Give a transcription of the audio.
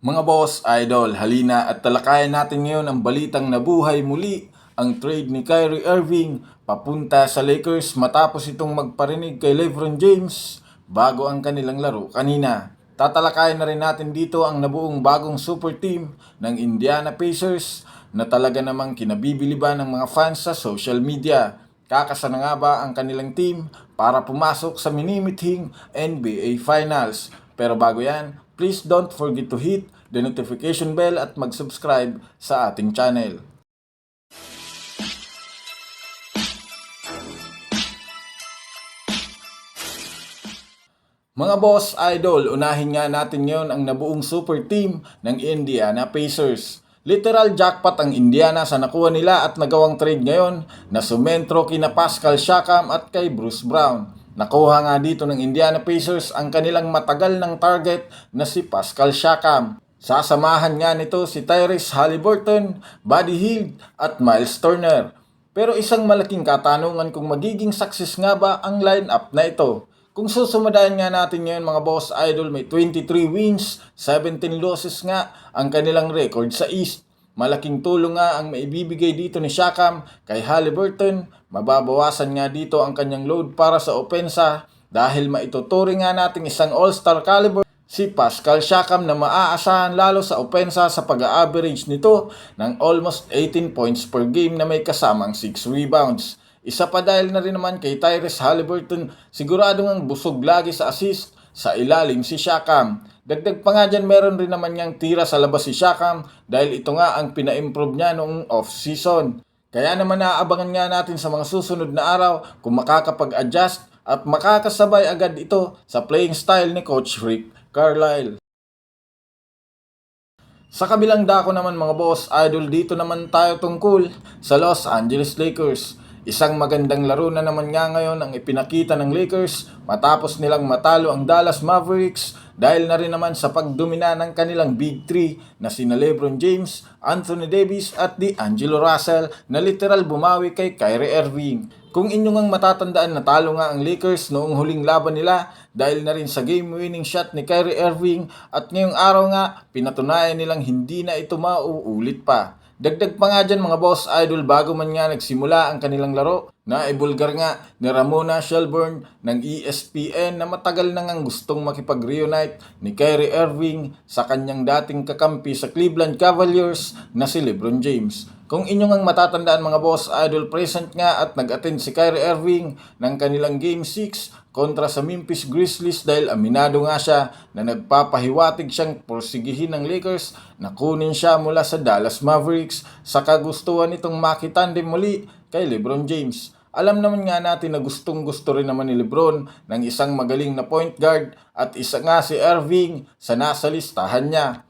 Mga boss, idol, halina at talakayan natin ngayon ang balitang nabuhay muli ang trade ni Kyrie Irving papunta sa Lakers matapos itong magparinig kay LeBron James bago ang kanilang laro kanina. Tatalakayan na rin natin dito ang nabuong bagong super team ng Indiana Pacers na talaga namang kinabibiliban ng mga fans sa social media. Kakasa na nga ba ang kanilang team para pumasok sa minimithing NBA Finals? Pero bago yan, please don't forget to hit the notification bell at mag-subscribe sa ating channel. Mga boss, idol, unahin nga natin ngayon ang nabuong super team ng Indiana Pacers. Literal jackpot ang Indiana sa nakuha nila at nagawang trade ngayon na sumentro kina Pascal Siakam at kay Bruce Brown. Nakuha nga dito ng Indiana Pacers ang kanilang matagal ng target na si Pascal Siakam. Sasamahan nga nito si Tyrese Haliburton, Buddy Hield at Miles Turner. Pero isang malaking katanungan kung magiging success nga ba ang lineup na ito. Kung susumadayan nga natin ngayon mga boss idol, may 23 wins, 17 losses nga ang kanilang record sa East. Malaking tulong nga ang maibibigay dito ni Siakam kay Haliburton. Mababawasan nga dito ang kanyang load para sa opensa dahil maituturing nga natin isang all-star caliber si Pascal Siakam na maaasahan lalo sa opensa sa pag-average nito ng almost 18 points per game na may kasamang 6 rebounds. Isa pa dahil na rin naman kay Tyrese Haliburton, siguradong ang busog lagi sa assist sa ilalim si Siakam. Dagdag pa nga dyan, meron rin naman niyang tira sa labas si Siakam dahil ito nga ang pina-improve niya noong off-season. Kaya naman naaabangan nga natin sa mga susunod na araw kung makakapag-adjust at makakasabay agad ito sa playing style ni Coach Rick Carlisle. Sa kabilang dako naman mga boss, idol, dito naman tayo tungkol sa Los Angeles Lakers. Isang magandang laro na naman nga ngayon ang ipinakita ng Lakers matapos nilang matalo ang Dallas Mavericks dahil na rin naman sa pagdomina ng kanilang Big 3 na sina LeBron James, Anthony Davis at D'Angelo Russell na literal bumawi kay Kyrie Irving. Kung inyong ang matatandaan, natalo nga ang Lakers noong huling laban nila dahil na rin sa game-winning shot ni Kyrie Irving at ngayong araw nga pinatunayan nilang hindi na ito mauulit pa. Dagdag pa nga dyan mga boss idol, bago man nga nagsimula ang kanilang laro, na ibulgar nga ni Ramona Shelburne ng ESPN na matagal na ngang gustong makipag-reunite ni Kyrie Irving sa kanyang dating kakampi sa Cleveland Cavaliers na si LeBron James. Kung inyong ang matatandaan mga boss idol, present nga at nag-attend si Kyrie Irving ng kanilang Game 6 kontra sa Memphis Grizzlies dahil aminado nga siya na nagpapahiwatig siyang porsigihin ng Lakers na kunin siya mula sa Dallas Mavericks sa kagustuhan nitong makitandem muli kay LeBron James. Alam naman nga natin na gustong gusto rin naman ni LeBron ng isang magaling na point guard at isa nga si Irving sa nasa listahan niya.